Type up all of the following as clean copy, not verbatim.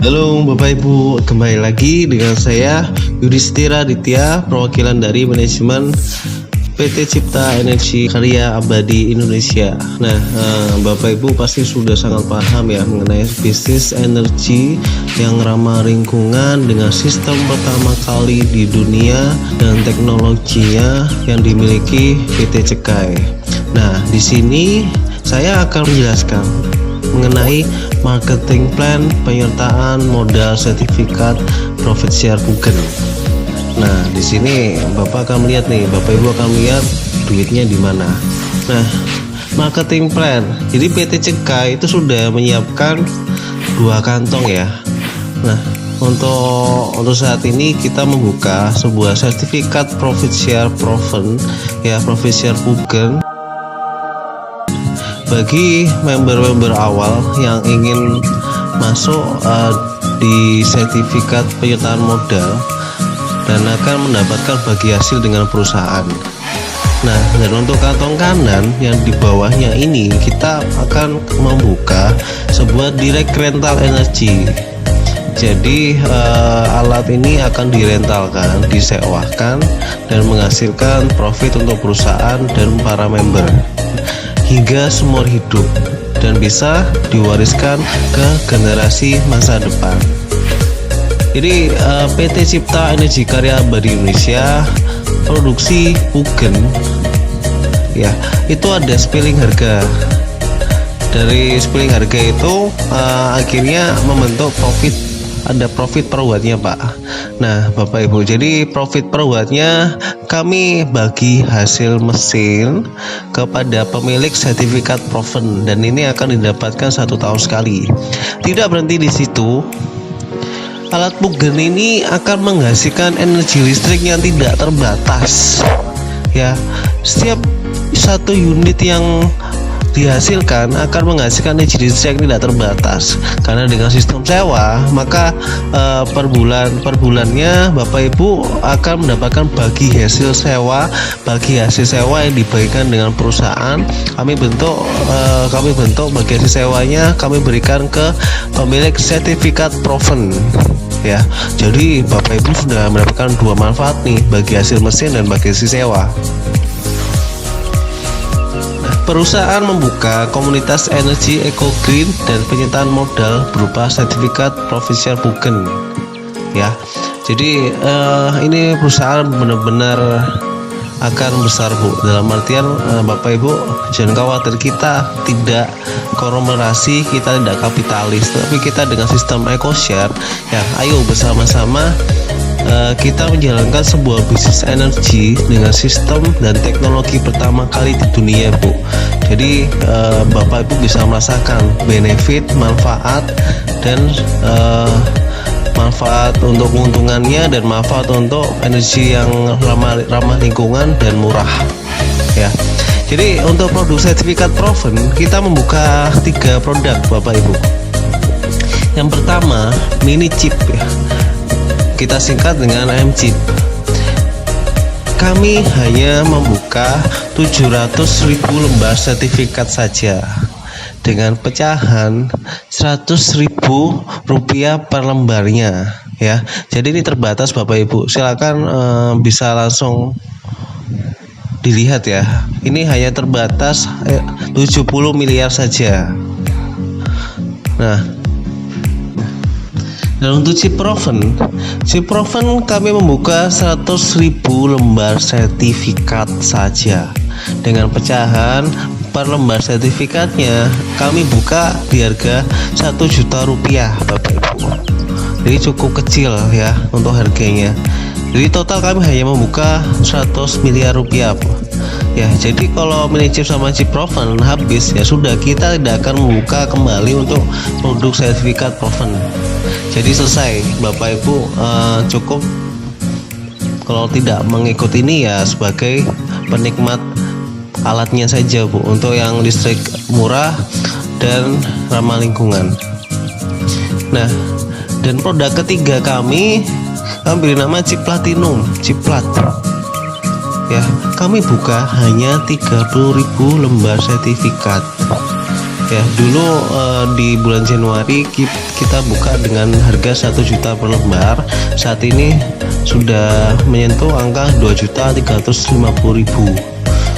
Halo Bapak Ibu, kembali lagi dengan saya Yudhistira Ditya, perwakilan dari manajemen PT Cipta Energi Karya Abadi Indonesia. Nah, Bapak Ibu pasti sudah sangat paham ya mengenai bisnis energi yang ramah lingkungan dengan sistem pertama kali di dunia dan teknologinya yang dimiliki PT Cekai. Nah, di sini saya akan menjelaskan mengenai marketing plan penyertaan modal sertifikat profit share token. Nah, di sini Bapak akan melihat nih, Bapak Ibu akan melihat duitnya di mana. Nah, marketing plan. Jadi PT Cekai itu sudah menyiapkan 2 kantong ya. Nah, untuk saat ini kita membuka sebuah sertifikat profit share token bagi member-member awal yang ingin masuk di sertifikat penyertaan modal dan akan mendapatkan bagi hasil dengan perusahaan. Nah, dan untuk kantong kanan yang di bawahnya ini kita akan membuka sebuah direct rental energy. Jadi alat ini akan direntalkan, disewakan dan menghasilkan profit untuk perusahaan dan para member hingga seumur hidup dan bisa diwariskan ke generasi masa depan. Jadi PT Cipta Energi Karya Abadi Indonesia produksi token ya, itu ada spilling harga. Dari spilling harga itu akhirnya membentuk profit, ada profit per wattnya Pak. Nah Bapak Ibu, jadi profit per wattnya kami bagi hasil mesin kepada pemilik sertifikat proven, dan ini akan didapatkan 1 tahun sekali. Tidak berhenti di situ, alat token ini akan menghasilkan energi listrik yang tidak terbatas ya. Setiap 1 unit yang dihasilkan akan menghasilkan energi listrik yang tidak terbatas, karena dengan sistem sewa maka per bulannya Bapak Ibu akan mendapatkan bagi hasil sewa yang dibagikan dengan perusahaan. Kami bentuk bagi hasil sewanya kami berikan ke pemilik sertifikat proven ya. Jadi Bapak Ibu sudah mendapatkan 2 manfaat nih, bagi hasil mesin dan bagi hasil sewa. Perusahaan membuka komunitas energi eco green dan penyertaan modal berupa sertifikat profit share token ya. Jadi ini perusahaan benar-benar akan besar Bu, dalam artian Bapak Ibu jangan khawatir, kita tidak konglomerasi, kita tidak kapitalis, tapi kita dengan sistem eco share ya. Ayo bersama-sama kita menjalankan sebuah bisnis energi dengan sistem dan teknologi pertama kali di dunia Bu. Jadi Bapak Ibu bisa merasakan benefit, manfaat, dan manfaat untuk keuntungannya dan manfaat untuk energi yang ramah lingkungan dan murah ya. Jadi untuk produk sertifikat proven kita membuka 3 produk Bapak Ibu. Yang pertama mini chip ya, kita singkat dengan M-chip. Kami hanya membuka 700.000 lembar sertifikat saja dengan pecahan Rp100.000 per lembarnya ya. Jadi ini terbatas Bapak Ibu, silakan bisa langsung dilihat ya. Ini hanya terbatas 70 miliar saja. Nah, dan untuk chip proven kami membuka 100.000 lembar sertifikat saja dengan pecahan per lembar sertifikatnya kami buka di harga Rp1.000.000 Bapak Ibu. Jadi cukup kecil ya untuk harganya. Jadi total kami hanya membuka 100 miliar rupiah ya. Jadi kalau mini chip sama chip proven habis ya sudah, kita tidak akan membuka kembali untuk produk sertifikat proven. Jadi selesai Bapak Ibu, cukup kalau tidak mengikuti ini ya sebagai penikmat alatnya saja Bu, untuk yang listrik murah dan ramah lingkungan. Nah, dan produk ketiga kami beri nama chip platinum, chip plat ya. Kami buka hanya 30.000 lembar sertifikat Ya, dulu di bulan Januari kita buka dengan harga 1 juta per lembar. Saat ini sudah menyentuh angka 2.350.000.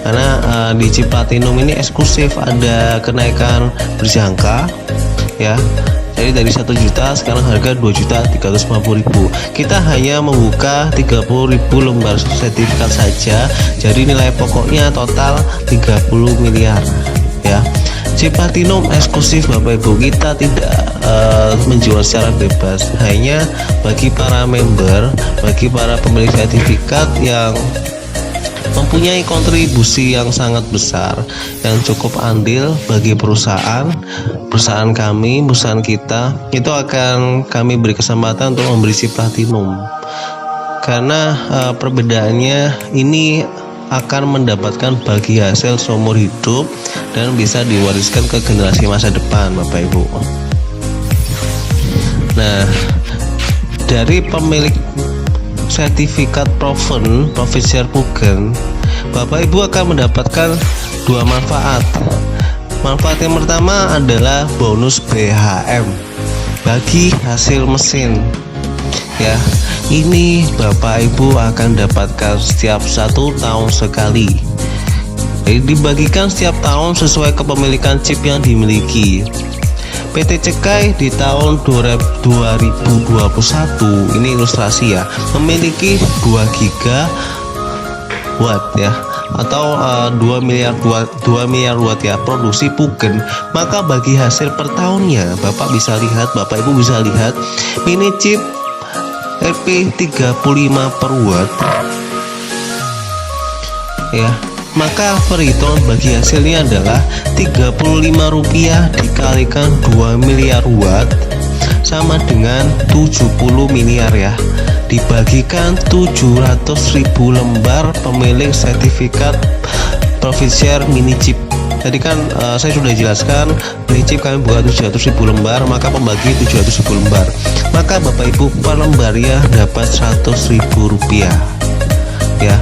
Karena di chip platinum ini eksklusif, ada kenaikan berjangka ya. Jadi dari 1 juta sekarang harga 2.350.000. Kita hanya membuka 30.000 lembar sertifikat saja. Jadi nilai pokoknya total 30 miliar ya. Chip platinum eksklusif Bapak Ibu, kita tidak menjual secara bebas, hanya bagi para member, bagi para pemilik sertifikat yang mempunyai kontribusi yang sangat besar, yang cukup andil bagi perusahaan kami, perusahaan kita, itu akan kami beri kesempatan untuk memberi chip platinum. Karena perbedaannya ini akan mendapatkan bagi hasil seumur hidup dan bisa diwariskan ke generasi masa depan Bapak Ibu. Nah, dari pemilik sertifikat proven profit share Pugen, Bapak Ibu akan mendapatkan dua manfaat. Manfaat yang pertama adalah bonus BHM bagi hasil mesin ya. Ini Bapak Ibu akan dapatkan setiap 1 tahun sekali. Jadi dibagikan setiap tahun sesuai kepemilikan chip yang dimiliki. PT Cekai di tahun 2021 ini ilustrasi ya, memiliki 2 gigawatt ya, atau 2 miliar watt ya produksi Pugen. Maka bagi hasil per tahunnya Bapak Ibu bisa lihat mini chip Rp35 per watt ya, maka perhitungan bagi hasilnya adalah Rp35 dikalikan 2 miliar watt sama dengan 70 miliar ya, dibagikan 700.000 lembar pemilik sertifikat profit share mini chip. Tadi kan saya sudah jelaskan, mini chip kami buka 700.000 lembar, maka pembagi 700.000 lembar, maka Bapak Ibu per lembarnya dapat Rp100.000 ya.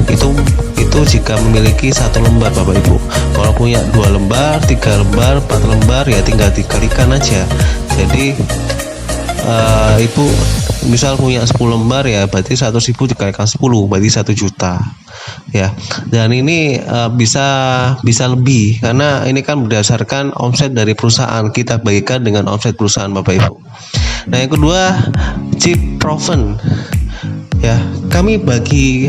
Itu jika memiliki 1 lembar Bapak Ibu. Kalau punya 2 lembar, 3 lembar, 4 lembar ya tinggal dikalikan aja. Jadi Ibu misal punya 10 lembar ya, berarti 100.000 dikalikan 10 berarti 1 juta ya. Dan ini bisa lebih, karena ini kan berdasarkan omset dari perusahaan, kita bagikan dengan omset perusahaan Bapak Ibu. Nah, yang kedua, chip proven ya, kami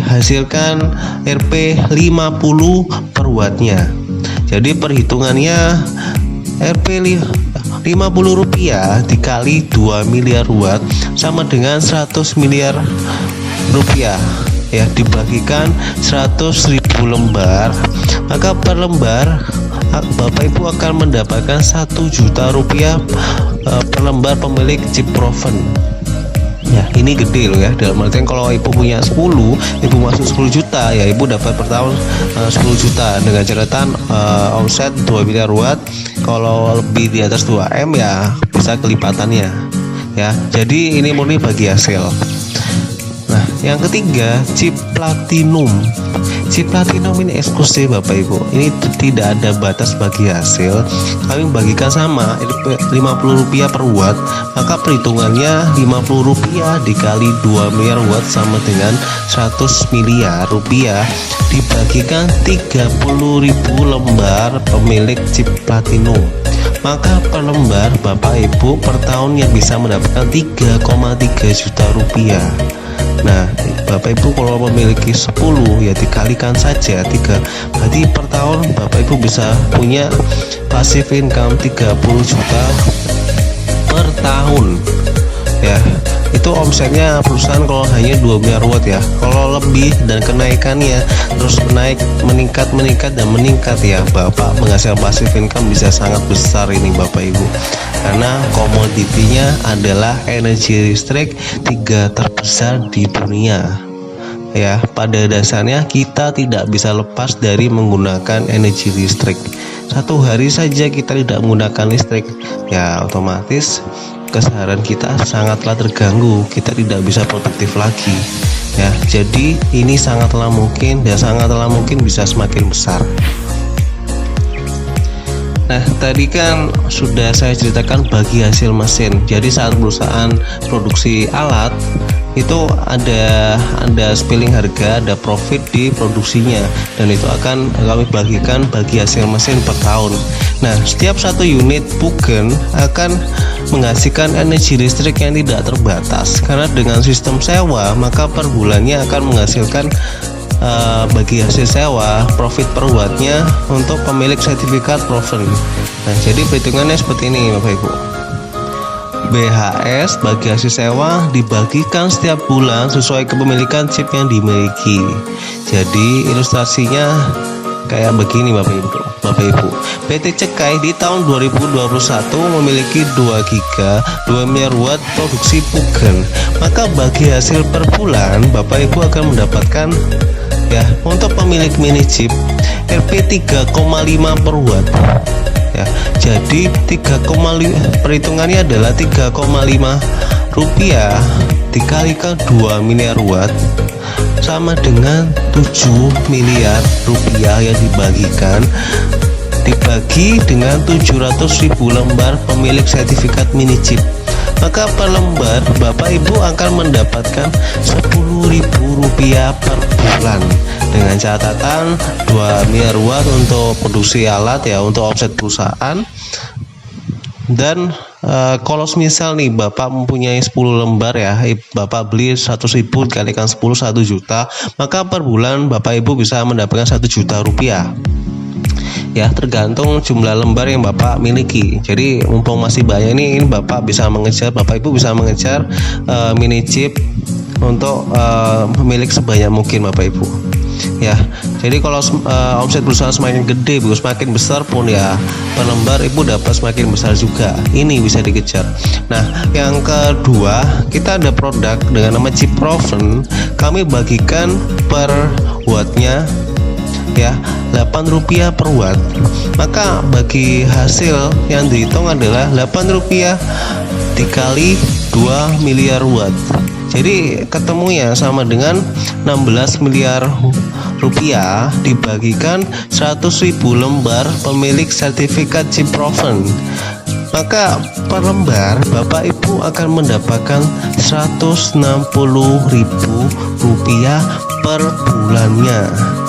hasilkan Rp50 per wattnya. Jadi perhitungannya Rp50 dikali 2 miliar watt sama dengan 100 miliar rupiah ya, dibagikan 100.000 lembar, maka per lembar Bapak Ibu akan mendapatkan 1 juta rupiah per lembar pemilik chip proven ya. Ini gede loh ya, dalam artian kalau Ibu punya 10, Ibu masuk 10 juta ya, Ibu dapat per tahun 10 juta dengan catatan omset 2 miliar watt. Kalau lebih di atas 2M ya bisa kelipatannya ya. Jadi ini murni bagi hasil. Nah, yang ketiga, chip platinum. Chip platinum ini eksklusif Bapak Ibu, ini tidak ada batas bagi hasil. Kami bagikan sama Rp50 per watt, maka perhitungannya Rp50 dikali 2 miliar watt sama dengan 100 miliar rupiah, dibagikan 30.000 lembar pemilik chip platinum, maka per lembar Bapak Ibu per tahunnya bisa mendapatkan 3,3 juta rupiah. Nah, Bapak Ibu kalau memiliki 10 ya dikalikan saja 3, berarti per tahun Bapak Ibu bisa punya passive income 30 juta per tahun ya. Itu omsetnya perusahaan kalau hanya 2 miliar watt ya. Kalau lebih dan kenaikannya terus meningkat ya, Bapak menghasilkan passive income bisa sangat besar ini Bapak Ibu, karena komoditinya adalah energi listrik 3 terbesar di dunia ya. Pada dasarnya kita tidak bisa lepas dari menggunakan energi listrik. 1 hari saja kita tidak menggunakan listrik ya, otomatis keseharian kita sangatlah terganggu, kita tidak bisa produktif lagi ya. Jadi ini sangatlah mungkin bisa semakin besar. Nah, tadi kan sudah saya ceritakan bagi hasil mesin. Jadi saat perusahaan produksi alat itu ada spilling harga, ada profit di produksinya, dan itu akan kami bagikan bagi hasil mesin per tahun. Nah, setiap satu unit Pugen akan menghasilkan energi listrik yang tidak terbatas, karena dengan sistem sewa maka per bulannya akan menghasilkan bagi hasil sewa profit per wattnya untuk pemilik sertifikat proven. Nah, jadi perhitungannya seperti ini Bapak Ibu. BHS bagi hasil sewa dibagikan setiap bulan sesuai kepemilikan chip yang dimiliki. Jadi ilustrasinya kayak begini Bapak Ibu. PT Cekai di tahun 2021 memiliki 2 miliar watt produksi Pugen. Maka bagi hasil per bulan Bapak Ibu akan mendapatkan, ya, untuk pemilik mini chip Rp 3,5 per watt, ya. Jadi 3,5 perhitungannya adalah 3,5 rupiah dikalikan 2 miliar watt sama dengan 7 miliar rupiah yang dibagikan dibagi dengan 700.000 lembar pemilik sertifikat mini chip. Maka per lembar Bapak Ibu akan mendapatkan Rp10.000 per bulan, dengan catatan 2 miliar watt untuk produksi alat, ya, untuk omset perusahaan. Dan kalau misal nih Bapak mempunyai 10 lembar, ya, Bapak beli 100.000 dikalikan 10 1 juta, maka per bulan Bapak Ibu bisa mendapatkan 1 juta rupiah. Ya, tergantung jumlah lembar yang Bapak miliki. Jadi mumpung masih banyak ini Bapak Ibu bisa mengejar mini chip untuk pemilik sebanyak mungkin Bapak Ibu. Ya, jadi kalau omset perusahaan semakin gede, semakin besar pun, ya, per lembar Ibu dapat semakin besar juga. Ini bisa dikejar. Nah, yang kedua, kita ada produk dengan nama chip proven. Kami bagikan per wattnya, ya, Rp8 per watt. Maka bagi hasil yang dihitung adalah Rp8 dikali 2 miliar watt. Jadi ketemunya sama dengan 16 miliar rupiah dibagikan 100.000 lembar pemilik sertifikat chip proven. Maka per lembar Bapak Ibu akan mendapatkan Rp160.000 per bulannya,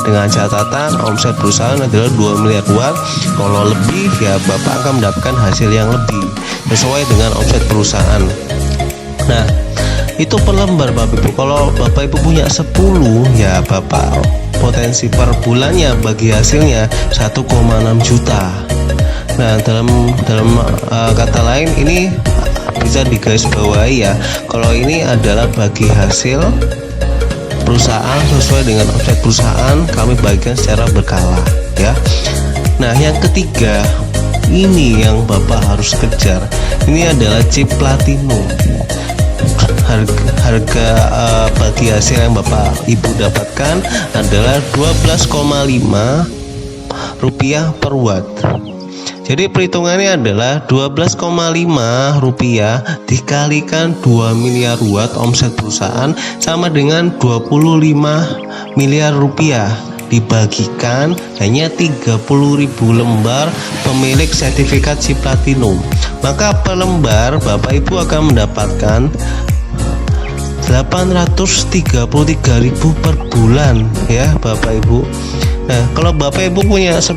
dengan catatan omset perusahaan adalah 2 miliar watt. Kalau lebih, ya, Bapak akan mendapatkan hasil yang lebih sesuai dengan omset perusahaan. Nah, itu per lembar Bapak Ibu. Kalau Bapak Ibu punya 10, ya, Bapak potensi per bulannya bagi hasilnya 1,6 juta. Nah, dalam kata lain ini bisa digarisbawahi, ya, kalau ini adalah bagi hasil perusahaan sesuai dengan omset perusahaan, kami bagikan secara berkala, ya. Nah, yang ketiga ini yang Bapak harus kejar. Ini adalah chip platinum. Harga bagi hasil yang Bapak Ibu dapatkan adalah Rp12,5 per watt. Jadi perhitungannya adalah Rp12,5 dikalikan 2 miliar watt omset perusahaan sama dengan Rp25 miliar dibagikan hanya 30.000 lembar pemilik sertifikat chip platinum. Maka per lembar Bapak Ibu akan mendapatkan Rp833.000 per bulan, ya Bapak Ibu. Nah, kalau Bapak Ibu punya 10,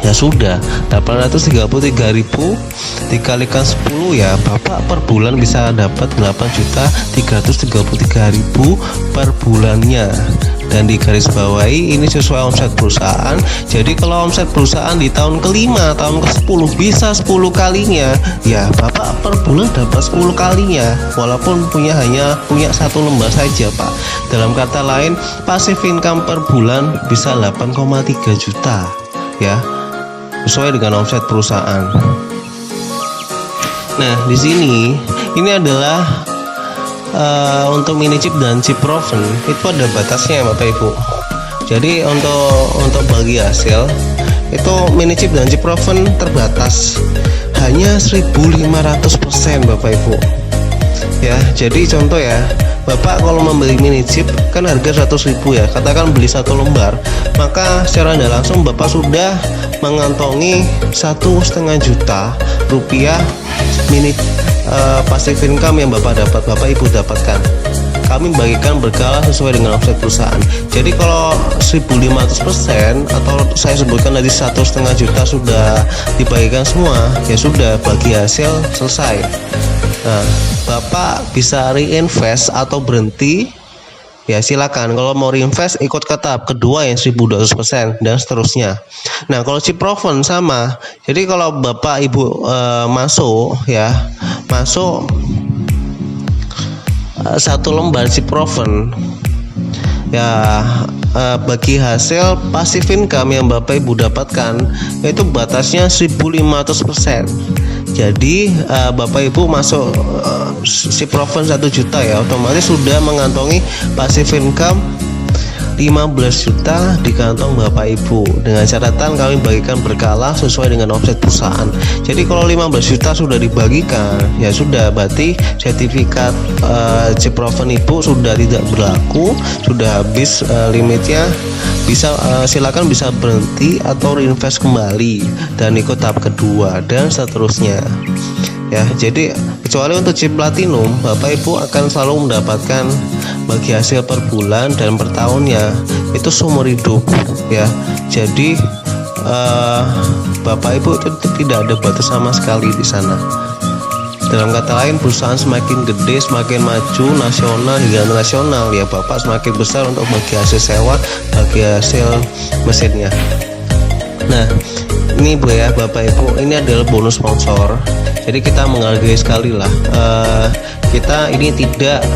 ya sudah, 833.000 dikalikan 10, ya, Bapak per bulan bisa dapat 8.333.000 per bulannya. Dan digarisbawahi ini sesuai omset perusahaan. Jadi kalau omset perusahaan di tahun ke-5, tahun ke-10 bisa 10 kalinya, ya Bapak per bulan dapat 10 kalinya, walaupun hanya punya 1 lembar saja, Pak. Dalam kata lain, passive income per bulan bisa 8,3 juta, ya, sesuai dengan omset perusahaan. Nah, di sini ini adalah untuk mini chip dan chip proven itu ada batasnya, Bapak Ibu. Jadi untuk bagi hasil itu mini chip dan chip proven terbatas hanya 1.500%, Bapak Ibu. Ya, jadi contoh ya, Bapak kalau membeli mini chip kan harga 100.000 ya, katakan beli 1 lembar, maka secara tidak langsung Bapak sudah mengantongi 1,5 juta rupiah mini passive income yang Bapak Ibu dapatkan. Kami bagikan berkala sesuai dengan omset perusahaan. Jadi kalau 1.500% atau saya sebutkan tadi 1,5 juta sudah dibagikan semua, ya sudah, bagi hasil selesai. Nah, Bapak bisa reinvest atau berhenti, ya silakan. Kalau mau reinvest ikut ke tahap kedua yang 1.200% dan seterusnya. Nah, kalau chip proven sama. Jadi kalau Bapak Ibu masuk 1 lembar chip proven, ya bagi hasil passive income yang Bapak Ibu dapatkan itu batasnya 1.500%. Jadi Bapak Ibu masuk si proven 1 juta ya, otomatis sudah mengantongi passive income 15 juta di kantong Bapak Ibu, dengan catatan kami bagikan berkala sesuai dengan omset perusahaan. Jadi kalau 15 juta sudah dibagikan, ya sudah, berarti sertifikat chip proven Ibu sudah tidak berlaku, sudah habis limitnya. Bisa silakan bisa berhenti atau reinvest kembali dan ikut tahap kedua dan seterusnya. Ya, jadi kecuali untuk chip platinum, Bapak Ibu akan selalu mendapatkan bagi hasil per bulan dan per tahunnya itu seumur hidup ya. Jadi Bapak Ibu itu tidak ada batas sama sekali di sana. Dalam kata lain, perusahaan semakin gede, semakin maju, nasional hingga internasional, ya Bapak semakin besar untuk bagi hasil sewa, bagi hasil mesinnya. Nah, ini Bu ya Bapak Ibu, ini adalah bonus sponsor. Jadi kita menghargai sekali lah, kita ini tidak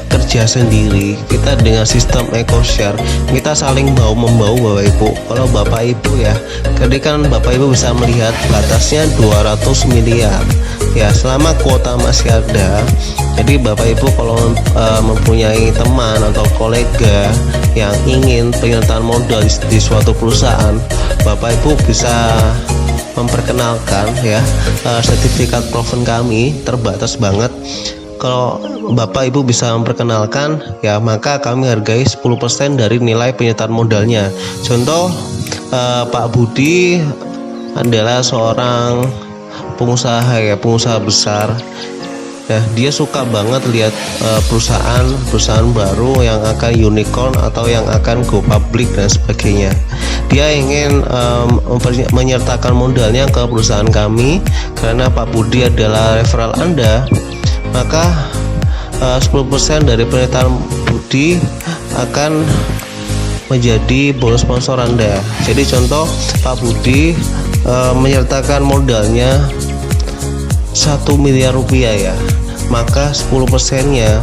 kerja sendiri, kita dengan sistem eco share, kita saling bau membau Bapak Ibu. Kalau Bapak Ibu ya, ketika Bapak Ibu bisa melihat batasnya 200 miliar ya, selama kuota masih ada. Jadi Bapak Ibu kalau mempunyai teman atau kolega yang ingin penyertaan modal di suatu perusahaan, Bapak Ibu bisa memperkenalkan ya, sertifikat proven kami terbatas banget. Kalau Bapak Ibu bisa memperkenalkan, ya maka kami hargai 10% dari nilai penyertaan modalnya. Contoh, Pak Budi adalah seorang pengusaha besar. Ya, dia suka banget lihat perusahaan baru yang akan unicorn atau yang akan go public dan sebagainya. Dia ingin menyertakan modalnya ke perusahaan kami karena Pak Budi adalah referral Anda. Maka 10% dari penyertaan Budi akan menjadi bonus sponsor Anda. Jadi contoh, Pak Budi menyertakan modalnya 1 miliar rupiah ya, maka 10%-nya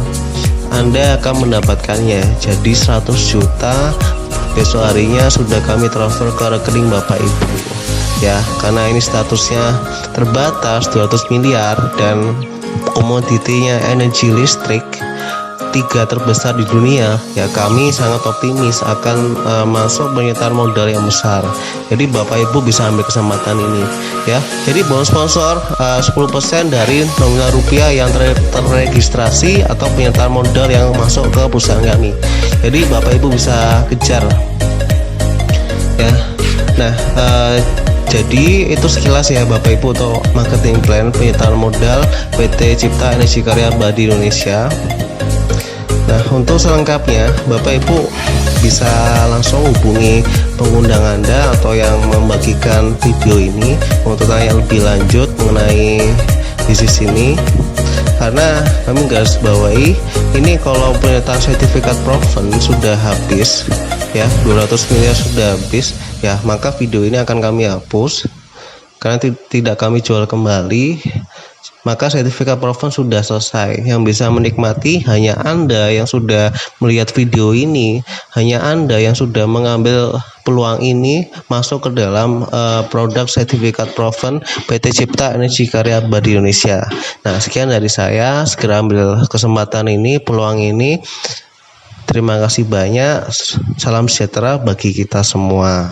Anda akan mendapatkannya jadi 100 juta. Besok harinya sudah kami transfer ke rekening Bapak Ibu ya, karena ini statusnya terbatas 200 miliar dan komoditinya energi listrik 3 terbesar di dunia, ya kami sangat optimis akan masuk penyertaan modal yang besar. Jadi Bapak Ibu bisa ambil kesempatan ini ya. Jadi bonus sponsor 10% dari nominal rupiah yang terregistrasi atau penyertaan modal yang masuk ke perusahaan kami. Jadi Bapak Ibu bisa kejar ya. Nah, jadi itu sekilas ya Bapak Ibu untuk marketing plan penyertaan modal PT Cipta Energi Karya Abadi Indonesia. Nah, untuk selengkapnya Bapak Ibu bisa langsung hubungi pengundang Anda atau yang membagikan video ini untuk tanya lebih lanjut mengenai bisnis ini. Karena kami garis bawahi, ini kalau penyertaan sertifikat proven sudah habis ya, 200 miliar sudah habis ya, maka video ini akan kami hapus karena tidak kami jual kembali. Maka sertifikat proven sudah selesai. Yang bisa menikmati hanya Anda yang sudah melihat video ini, hanya Anda yang sudah mengambil peluang ini masuk ke dalam produk sertifikat proven PT Cipta Energi Karya Abadi Indonesia. Nah, sekian dari saya. Segera ambil kesempatan ini, peluang ini. Terima kasih banyak. Salam sejahtera bagi kita semua.